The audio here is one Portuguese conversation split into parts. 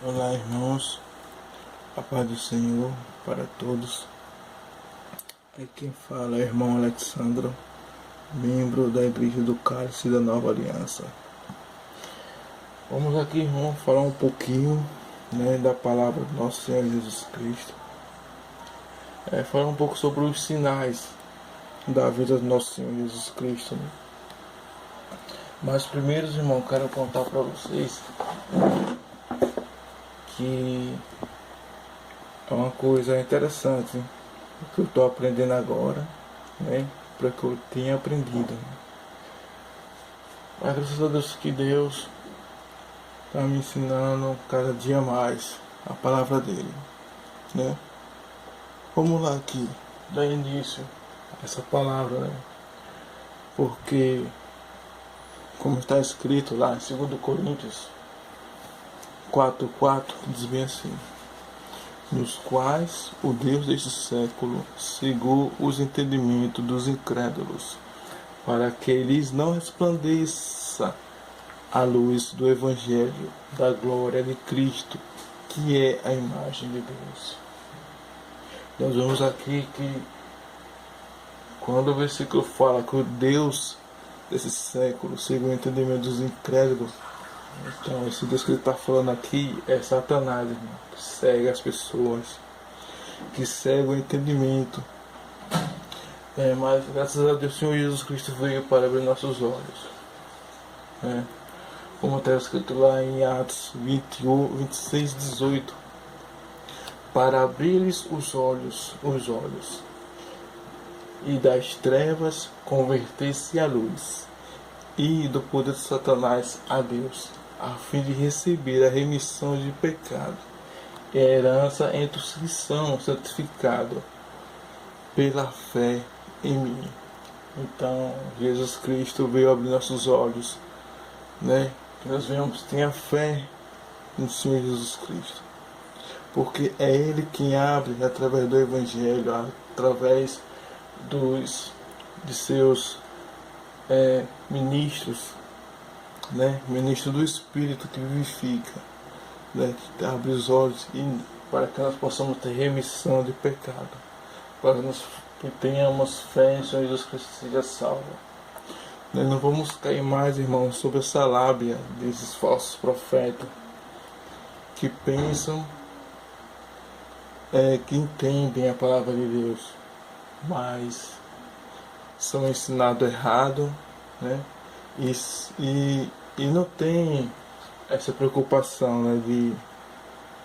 Olá, irmãos, a paz do Senhor para todos. Aqui quem fala é o irmão Alexandro, membro da Igreja do Cálice da Nova Aliança. Vamos aqui, irmão, falar um pouquinho, da palavra do nosso Senhor Jesus Cristo. Falar um pouco sobre os sinais da vida do nosso Senhor Jesus Cristo. Mas primeiro, irmão, quero contar para vocês que é uma coisa interessante que eu estou aprendendo agora, para que eu tenha aprendido. Mas graças a Deus que Deus está me ensinando cada dia mais a palavra dele, Vamos lá aqui, dar início a essa palavra, Porque, como está escrito lá em 2 Coríntios 4:4, diz bem assim: nos quais o Deus deste século cegou os entendimentos dos incrédulos, para que lhes não resplandeça a luz do Evangelho da glória de Cristo, que é a imagem de Deus. Nós vemos aqui que quando o versículo fala que o Deus desse século cegou o entendimento dos incrédulos, então esse Deus que ele está falando aqui é Satanás, irmão, que cega as pessoas, que cega o entendimento. Mas graças a Deus o Senhor Jesus Cristo veio para abrir nossos olhos, como está escrito lá em Atos 26:18, para abrir-lhes os olhos, e das trevas converter-se à luz, e do poder de Satanás a Deus, a fim de receber a remissão de pecado e a herança entre os que são santificados pela fé em mim. Então Jesus Cristo veio abrir nossos olhos, que nós venhamos ter a fé no Senhor Jesus Cristo, porque é Ele quem abre através do Evangelho, através de seus ministros, ministro do Espírito que vivifica, que abre os olhos para que nós possamos ter remissão de pecado, para que tenhamos fé em Senhor Jesus Cristo seja salvo. Nós não vamos cair mais, irmãos, sobre essa lábia desses falsos profetas que pensam que entendem a palavra de Deus, mas são ensinados errado, e não tem essa preocupação, de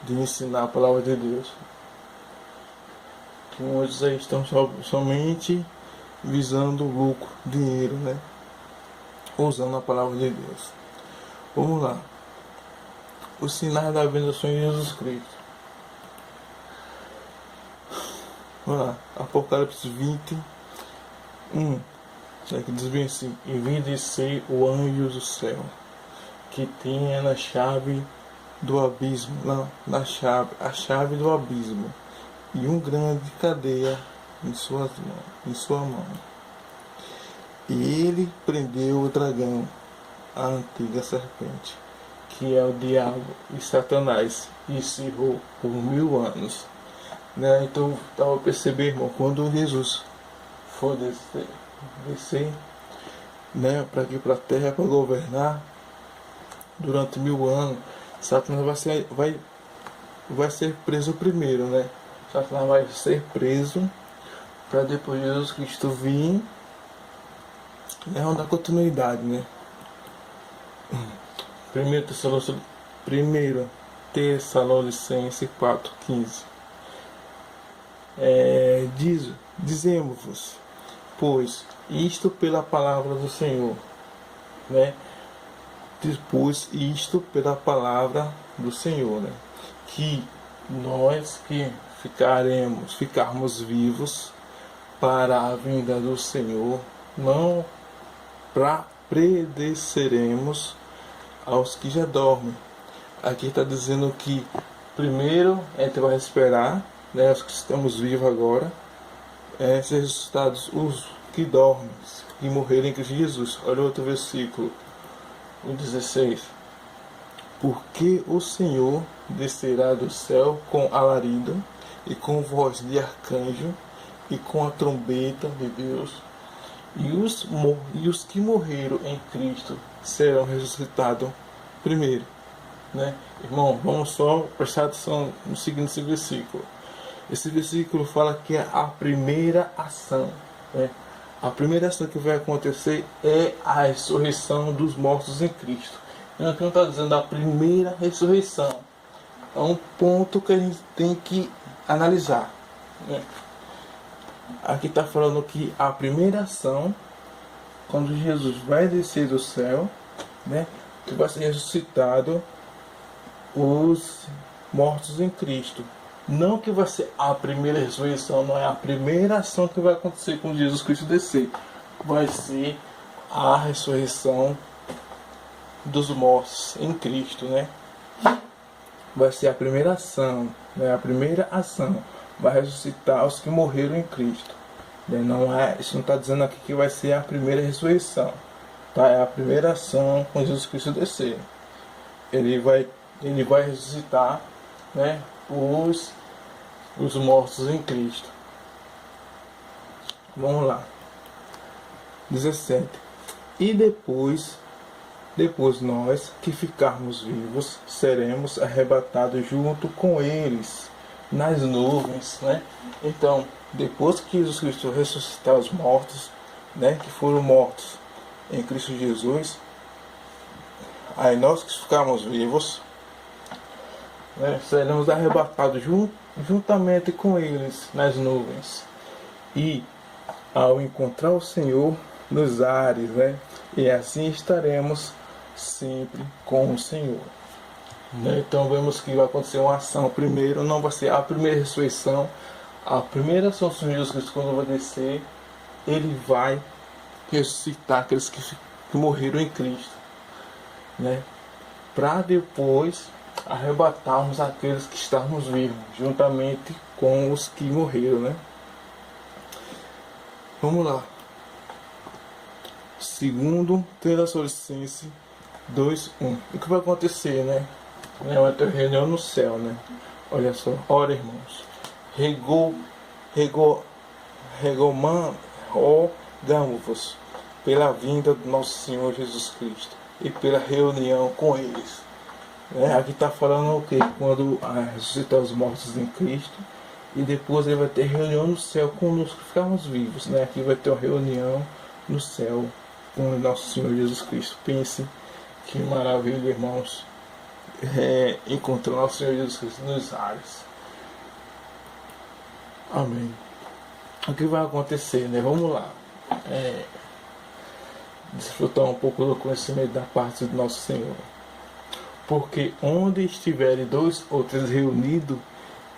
ensinar a palavra de Deus. Que muitos aí estão somente visando lucro, dinheiro, usando a palavra de Deus. Vamos lá. Os sinais da vinda do Senhor Jesus Cristo. Vamos lá. Apocalipse 20:1. Que diz bem assim: e vi descer o anjo do céu, que tinha na chave do abismo, a chave do abismo, e grande cadeia em sua mão. E ele prendeu o dragão, a antiga serpente, que é o diabo e Satanás, e cerrou por 1000 anos. Então, dá para perceber, irmão, quando Jesus for descer, para aqui para a terra, para governar durante 1000 anos, Satanás vai ser preso primeiro, Satanás vai ser preso para depois Jesus Cristo vir, dar continuidade, 1 Tessalonicenses 4:15. Dizemos-vos, pois, isto pela palavra do Senhor, Depois isto pela palavra do Senhor, que nós que ficarmos vivos para a vinda do Senhor, não predeceremos aos que já dormem. Aqui está dizendo que primeiro a gente vai esperar, os que estamos vivos agora, ser ressuscitados os que dormem, que morreram em Cristo Jesus. Olha outro versículo, o 16. Porque o Senhor descerá do céu com alarido, e com voz de arcanjo, e com a trombeta de Deus, e os que morreram em Cristo serão ressuscitados primeiro. Né? Irmão, vamos só prestar atenção no seguinte versículo. Esse versículo fala que é a primeira ação. Né? A primeira ação que vai acontecer é a ressurreição dos mortos em Cristo. Aqui não está dizendo a primeira ressurreição. É um ponto que a gente tem que analisar. Né? Aqui está falando que a primeira ação, quando Jesus vai descer do céu, né, que vai ser ressuscitado os mortos em Cristo. Não que vai ser a primeira ressurreição, não é a primeira ação que vai acontecer quando Jesus Cristo descer. Vai ser a ressurreição dos mortos em Cristo, né? Vai ser a primeira ação, né? A primeira ação vai ressuscitar os que morreram em Cristo. Não é, isso não está dizendo aqui que vai ser a primeira ressurreição, tá? É a primeira ação quando Jesus Cristo descer. Ele vai ressuscitar, né, os mortos em Cristo. Vamos lá. 17. E depois nós que ficarmos vivos seremos arrebatados junto com eles nas nuvens, né? Então, depois que Jesus Cristo ressuscitar os mortos, né, que foram mortos em Cristo Jesus, aí nós que ficarmos vivos, né, seremos arrebatados juntamente com eles nas nuvens, e ao encontrar o Senhor nos ares, né, e assim estaremos sempre com o Senhor. Então vemos que vai acontecer uma ação primeiro, não vai ser a primeira ressurreição. A primeira ação do Senhor Jesus Cristo, quando vai descer, ele vai ressuscitar aqueles que morreram em Cristo, né, para depois arrebatarmos aqueles que estamos vivos, juntamente com os que morreram, né? Vamos lá. Segundo Tessalonicenses 2:1. O que vai acontecer, né? Vai ter reunião no céu, né? Olha só. Ora, irmãos. Rogamos-vos pela vinda do nosso Senhor Jesus Cristo e pela reunião com eles. Aqui está falando o que? Quando ressuscitar os mortos em Cristo, e depois ele vai ter reunião no céu conosco que ficarmos vivos, né? Aqui vai ter uma reunião no céu com o nosso Senhor Jesus Cristo. Pense que maravilha, irmãos, encontrar nosso Senhor Jesus Cristo nos ares. Amém. O que vai acontecer, né? Vamos lá. Desfrutar um pouco do conhecimento da parte do nosso Senhor. Porque onde estiverem 2 ou 3 reunidos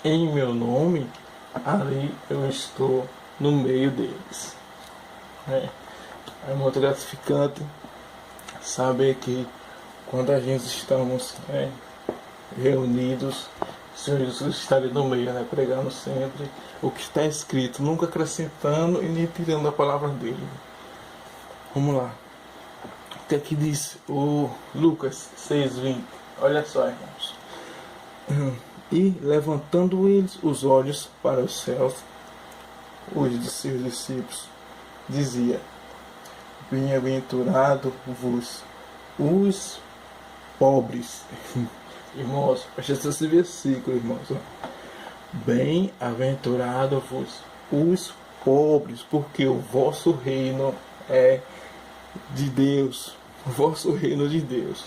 em meu nome, ali eu estou no meio deles. É muito gratificante saber que quando a gente estamos reunidos, o Senhor Jesus está ali no meio, né, pregando sempre o que está escrito, nunca acrescentando e nem tirando a palavra dele. Vamos lá. O que aqui diz o Lucas 6:20? Olha só, irmãos. E levantando eles os olhos para os céus, os de seus discípulos dizia: Bem-aventurado-vos os pobres. Irmãos, preste atenção nesse versículo, irmãos. Bem-aventurado-vos os pobres, porque o vosso reino é de Deus. O vosso reino de Deus.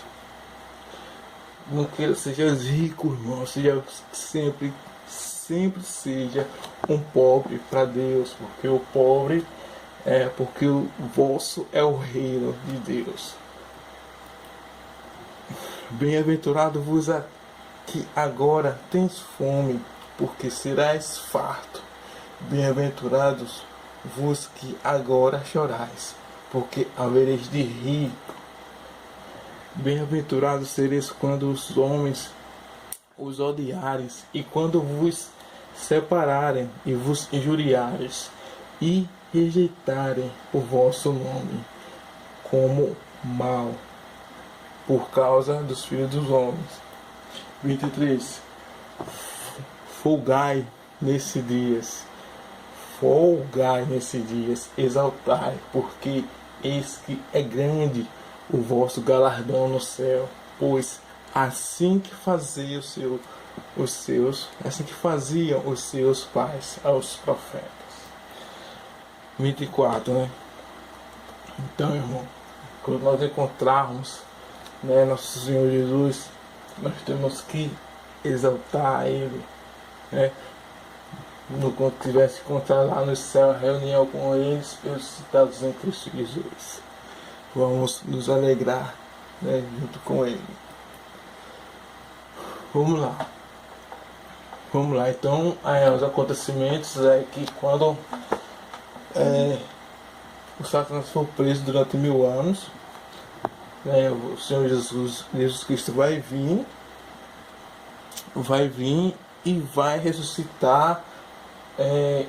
Não queira seja rico, irmão, seja sempre seja um pobre para Deus, porque o pobre porque o vosso é o reino de Deus. Bem-aventurado vos que agora tens fome, porque serás farto. Bem-aventurados vos que agora chorais, porque havereis de rir. Bem-aventurados sereis quando os homens os odiarem, e quando vos separarem e vos injuriarem, e rejeitarem o vosso nome como mal por causa dos filhos dos homens. 23. Folgai nesses dias, exaltai, porque eis que é grande o vosso galardão no céu, pois assim que faziam os seus pais aos profetas. 24, né? Então, irmão, quando nós encontrarmos, né, nosso Senhor Jesus, nós temos que exaltar Ele, né? Quando tiver se encontrar lá no céu, a reunião com eles, ressuscitados em Cristo Jesus. Vamos nos alegrar, né, junto com Ele. Vamos lá. Então, os acontecimentos é que quando o Satanás for preso durante 1000 anos, né, o Senhor Jesus Cristo vai vir e vai ressuscitar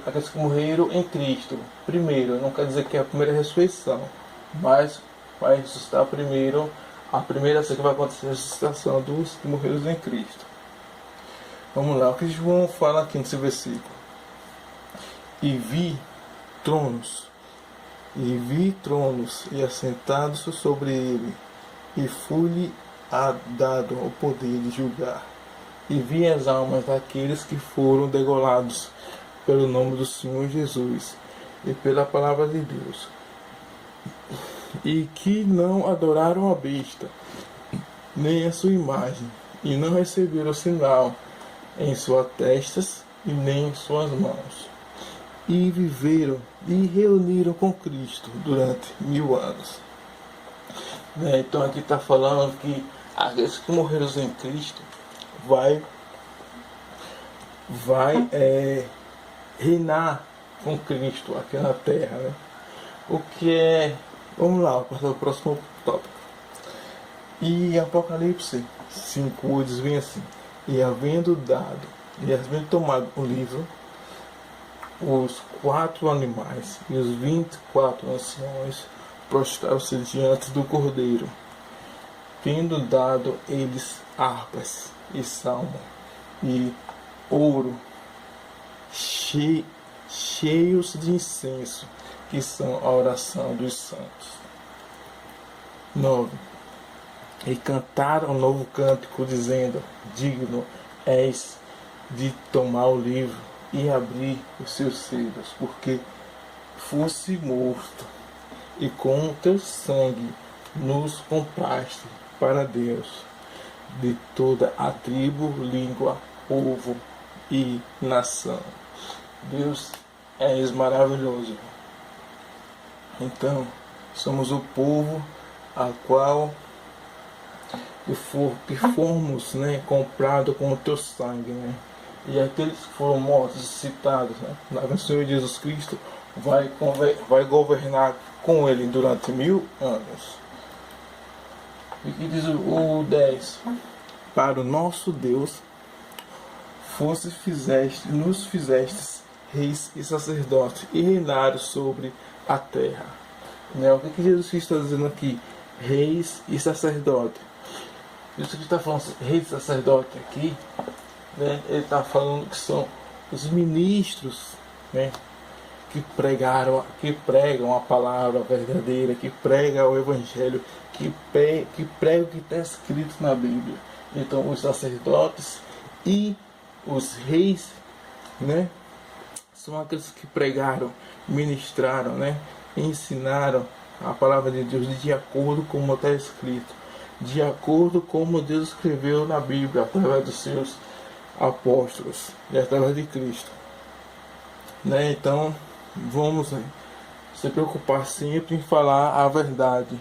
aqueles que morreram em Cristo. Primeiro, não quer dizer que é a primeira ressurreição, mas vai ressuscitar primeiro. A primeira coisa que vai acontecer é a ressuscitação dos que morreram em Cristo. Vamos lá, o que João fala aqui nesse versículo? E vi tronos, e assentados sobre ele, e foi-lhe dado o poder de julgar. E vi as almas daqueles que foram degolados pelo nome do Senhor Jesus e pela palavra de Deus, e que não adoraram a besta, nem a sua imagem, e não receberam sinal em suas testas e nem em suas mãos. E viveram e reuniram com Cristo durante 1000 anos. Então aqui está falando que aqueles que morreram em Cristo vai reinar com Cristo aqui na terra, né? O que é... Vamos lá, passar ao próximo tópico. E Apocalipse 5 diz bem assim: e havendo tomado o livro, os 4 animais e os 24 anciões prostraram-se diante do Cordeiro, tendo dado eles harpas e salmo e ouro cheios de incenso, que são a oração dos santos. 9. E cantaram um novo cântico, dizendo: digno és de tomar o livro e abrir os seus selos, porque fosse morto, e com o teu sangue nos compraste para Deus de toda a tribo, língua, povo e nação. Deus é maravilhoso. Então, somos o povo a qual que fomos, né, comprado com o teu sangue, né? E aqueles que foram mortos, citados, né, no Senhor Jesus Cristo, vai governar com ele durante 1000 anos. E que diz o 10: para o nosso Deus nos fizestes reis e sacerdotes, e reinaram sobre a terra. Né? O que Jesus Cristo está dizendo aqui? Reis e sacerdotes. Jesus Cristo está falando reis e sacerdote aqui, né? Ele está falando que são os ministros, né? que pregam a palavra verdadeira, que pregam o evangelho, que pregam o que está escrito na Bíblia. Então, os sacerdotes e os reis, né, são aqueles que pregaram, ministraram, né, ensinaram a palavra de Deus de acordo com como está escrito, de acordo com como Deus escreveu na Bíblia, através dos seus apóstolos e através de Cristo. Né? Então, vamos se preocupar sempre em falar a verdade,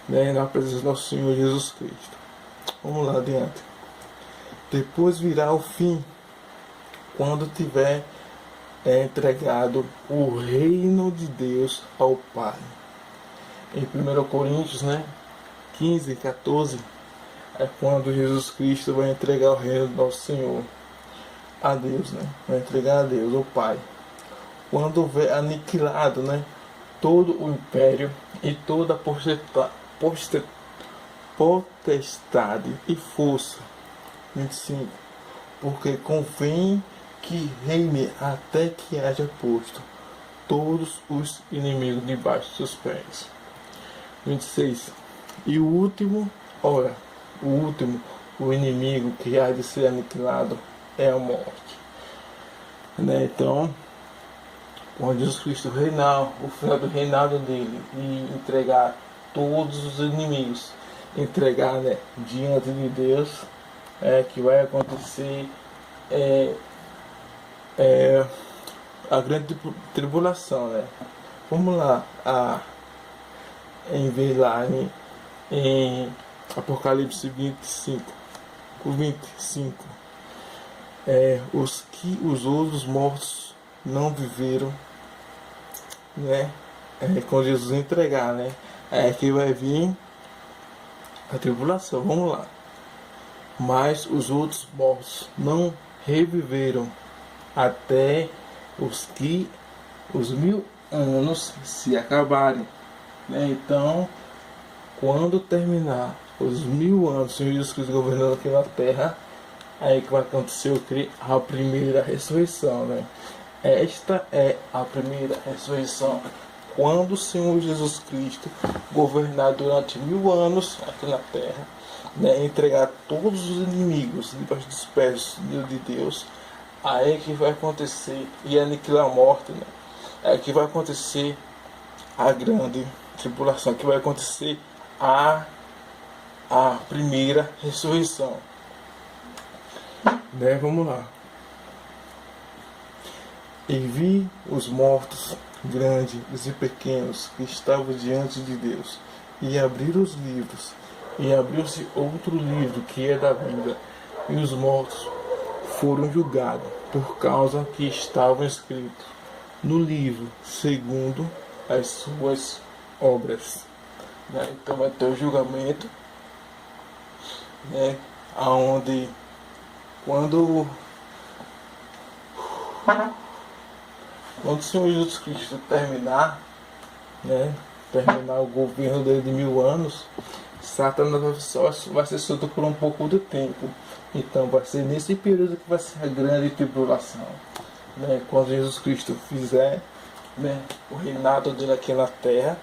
né, na presença do nosso Senhor Jesus Cristo. Vamos lá adiante. Depois virá o fim, quando tiver entregado o reino de Deus ao Pai. Em 1 Coríntios, né, 15 e 14, é quando Jesus Cristo vai entregar o reino do nosso Senhor a Deus, né? Vai entregar a Deus, ao Pai. Quando houver aniquilado, né, todo o império e toda potestade e força. 25. Porque convém que reine até que haja posto todos os inimigos debaixo dos seus pés. 26. E o inimigo que há de ser aniquilado é a morte. Né? Então, quando Jesus Cristo reinar, o final do reinado dele, e entregar todos os inimigos, entregar, né, diante de Deus, que vai acontecer a grande tribulação, né? Vamos lá, em ver lá em Apocalipse 25, o 25. Os outros mortos não viveram, né? Quando Jesus entregar, né? Que vai vir a tribulação. Vamos lá. Mas os outros mortos não reviveram até os 1000 anos se acabarem, né? Então, quando terminar os 1000 anos, o Senhor Jesus Cristo governando aqui na terra, aí que vai acontecer o que? A primeira ressurreição, né? Esta é a primeira ressurreição, quando o Senhor Jesus Cristo governar durante 1000 anos aqui na terra, né? Entregar todos os inimigos debaixo dos pés de Deus, aí que vai acontecer, e aniquilar a morte, né? É que vai acontecer a grande tribulação, que vai acontecer a primeira ressurreição, né? Vamos lá. E vi os mortos, grandes e pequenos, que estavam diante de Deus, e abriram os livros, e abriu-se outro livro, que é da vida, e os mortos foram julgados por causa que estavam escritos no livro, segundo as suas obras. Né? Então vai ter o julgamento, né? Onde quando o Senhor Jesus Cristo terminar, né? Terminar o governo dele de 1000 anos, Satanás só vai ser solto por um pouco de tempo. Então vai ser nesse período que vai ser a grande tribulação, né? Quando Jesus Cristo fizer, né, o reinado dele aqui na terra,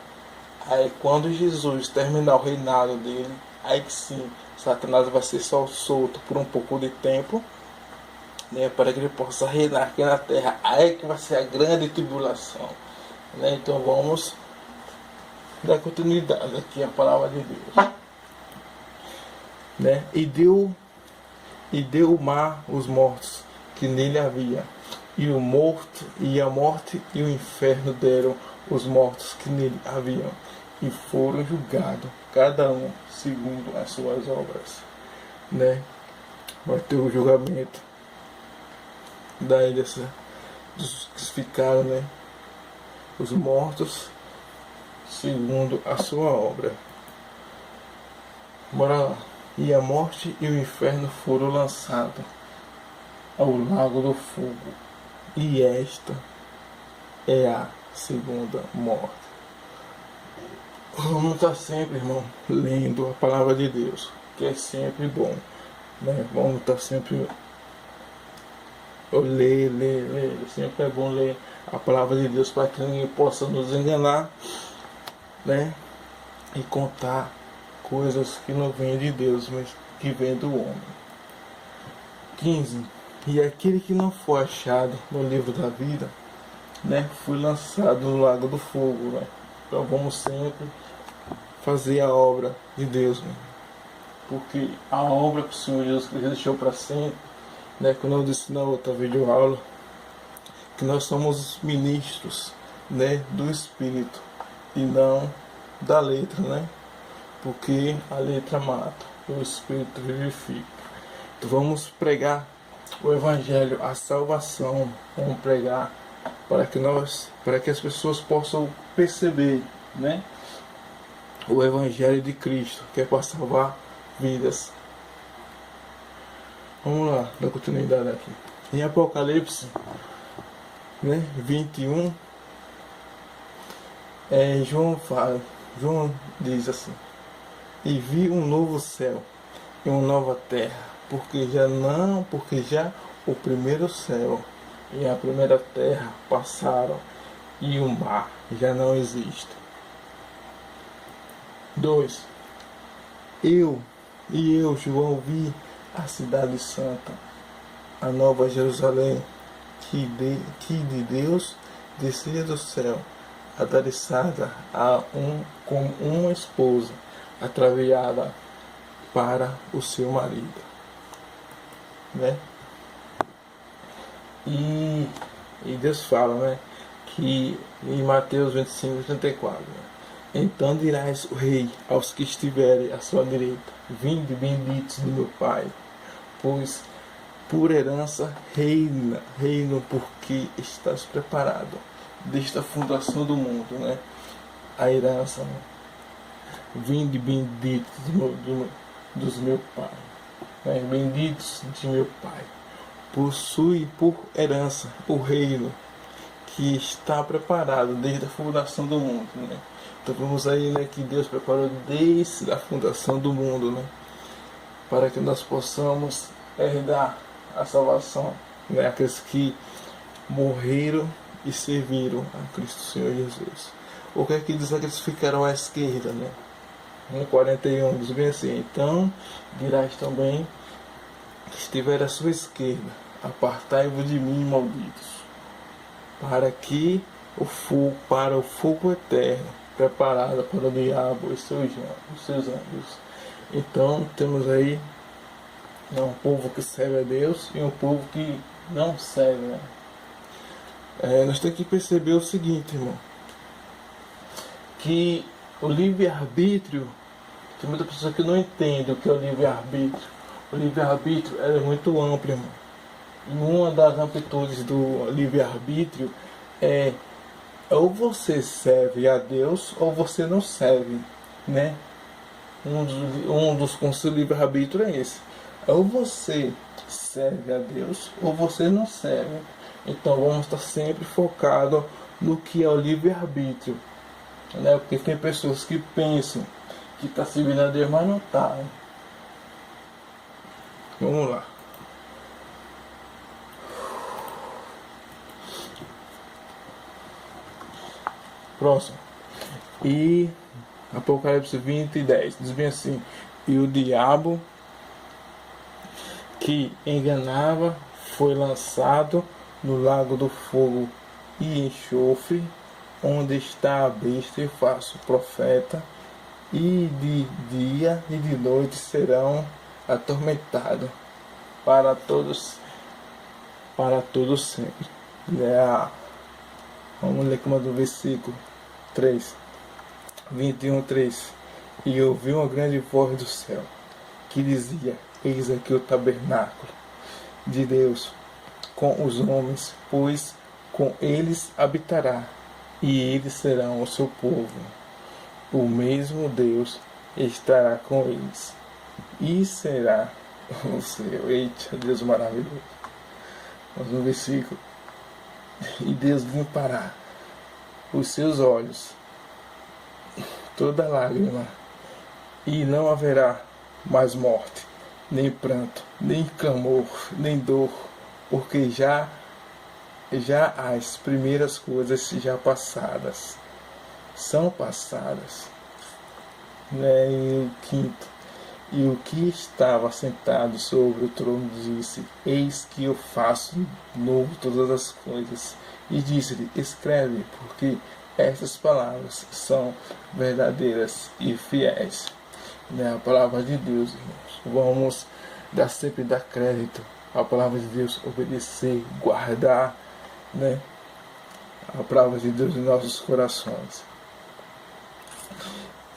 aí quando Jesus terminar o reinado dele, aí que sim, Satanás vai ser só solto por um pouco de tempo, né, para que ele possa reinar aqui na terra. Aí que vai ser a grande tribulação, né? Então vamos dar continuidade aqui à palavra de Deus, né? E deu o mar os mortos que nele havia, e a morte e o inferno deram os mortos que nele haviam, e foram julgados, cada um segundo as suas obras, né? Vai ter o julgamento dos que ficaram, né? Os mortos segundo a sua obra. Bora lá. E a morte e o inferno foram lançados ao lago do fogo, e esta é a segunda morte. Vamos estar sempre, irmão, lendo a palavra de Deus, que é sempre bom, né? Vamos estar sempre ler. Sempre é bom ler a palavra de Deus para que ninguém possa nos enganar, né? E contar coisas que não vêm de Deus, mas que vêm do homem. 15. E aquele que não foi achado no livro da vida, né, foi lançado no lago do fogo, né? Então vamos sempre fazer a obra de Deus, né? Porque a obra que o Senhor Jesus Cristo deixou para sempre, né? Como eu disse na outra videoaula, que nós somos ministros, né, do Espírito e não da letra, né? Porque a letra mata, o Espírito vivifica. Então vamos pregar o Evangelho, a salvação. Vamos pregar para que as pessoas possam perceber, né, o Evangelho de Cristo, que é para salvar vidas. Vamos lá, dar continuidade aqui. Em Apocalipse, né, 21, João diz assim: e vi um novo céu e uma nova terra, porque já o primeiro céu e a primeira terra passaram e o mar já não existe. 2. Eu, João, vi a cidade santa, a nova Jerusalém, que de Deus descia do céu, adereçada como uma esposa ataviada para o seu marido, né? E Deus fala, né, que em Mateus 25:34, né? Então dirás o rei aos que estiverem à sua direita: vinde benditos do meu Pai, pois por herança reino porque estás preparado desde a fundação do mundo, né? A herança, né? Vinde benditos dos meu Pai, né? Benditos de meu Pai, possui por herança o reino que está preparado desde a fundação do mundo, né? Então vamos aí, né, que Deus preparou desde a fundação do mundo, né, para que nós possamos herdar a salvação, né, aqueles que morreram e serviram a Cristo Senhor Jesus. O que é que diz aqueles que ficaram à esquerda, né? 1:41 diz bem assim: então dirás também que estiver à sua esquerda: apartai-vos de mim, malditos, para o fogo eterno, preparado para o diabo e seus anjos. Então temos aí, né, um povo que serve a Deus e um povo que não serve, né? Nós temos que perceber o seguinte, irmão, que o livre-arbítrio, tem muita pessoa que não entende o que é o livre-arbítrio. O livre-arbítrio é muito amplo, irmão. E uma das amplitudes do livre-arbítrio é ou você serve a Deus ou você não serve, né? Um dos conselhos do livre-arbítrio é esse: ou você serve a Deus ou você não serve. Então vamos estar sempre focados no que é o livre-arbítrio, né? Porque tem pessoas que pensam que está servindo a Deus, mas não está, né? Vamos lá. Próximo. E Apocalipse 20:10 diz bem assim: e o diabo que enganava foi lançado no lago do fogo e enxofre, onde está a besta e o falso profeta, e de dia e de noite serão atormentados para todos sempre. Vamos ler como é do versículo 3, 21:3. E ouvi uma grande voz do céu que dizia: eis aqui o tabernáculo de Deus com os homens, pois com eles habitará, e eles serão o seu povo. O mesmo Deus estará com eles, e será o seu. Eita, Deus maravilhoso. Mas no versículo: e Deus limpará os seus olhos toda lágrima, e não haverá mais morte, nem pranto, nem clamor, nem dor, porque já as primeiras coisas já passadas são passadas, né? E o quinto: e o que estava sentado sobre o trono disse: eis que eu faço novo todas as coisas. E disse-lhe: escreve, porque estas palavras são verdadeiras e fiéis. Né? A palavra de Deus, irmãos. Vamos sempre dar crédito à palavra de Deus, obedecer, guardar, né, a palavra de Deus em nossos corações.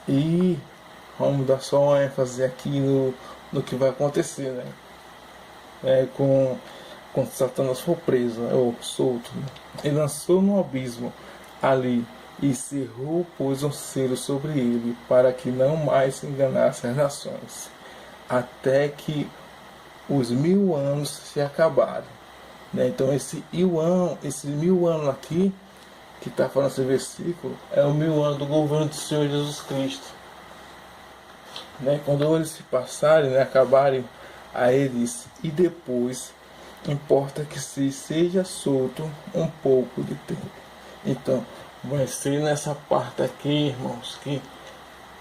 E vamos dar só uma ênfase aqui no que vai acontecer, né? Quando Satanás for preso, né, ou solto, né? Ele lançou no abismo ali e cerrou, pôs um selo sobre ele, para que não mais enganasse as nações, até que os 1000 anos se acabarem, né? Então esse 1000 anos aqui que está falando esse versículo é o 1000 anos do governo do Senhor Jesus Cristo. né? Quando eles se passarem, né, acabarem, aí eles, e depois importa que se seja solto um pouco de tempo. Então, vai ser nessa parte aqui, irmãos, que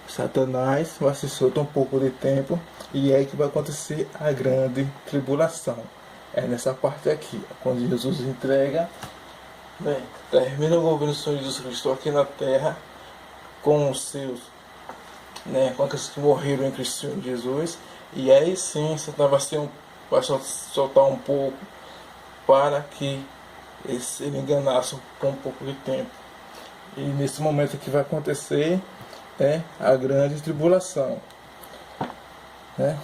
Satanás vai ser solto um pouco de tempo, e é aí que vai acontecer a grande tribulação. É nessa parte aqui, quando Jesus entrega, né, termina o governo do Senhor Jesus Cristo aqui na terra com os seus, né, com aqueles que morreram em Cristo Jesus, e aí sim Satanás vai soltar um pouco para que ele enganasse por um pouco de tempo. E nesse momento que vai acontecer a grande tribulação, né?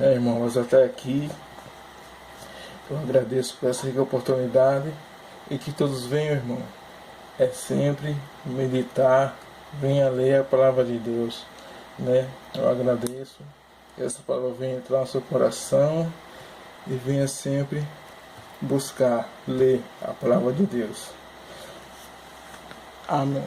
Irmãos, até aqui eu agradeço por essa oportunidade, e que todos venham, irmão, sempre meditar, venha ler a palavra de Deus, né? Eu agradeço que essa palavra venha entrar no seu coração e venha sempre buscar ler a palavra de Deus. Amém.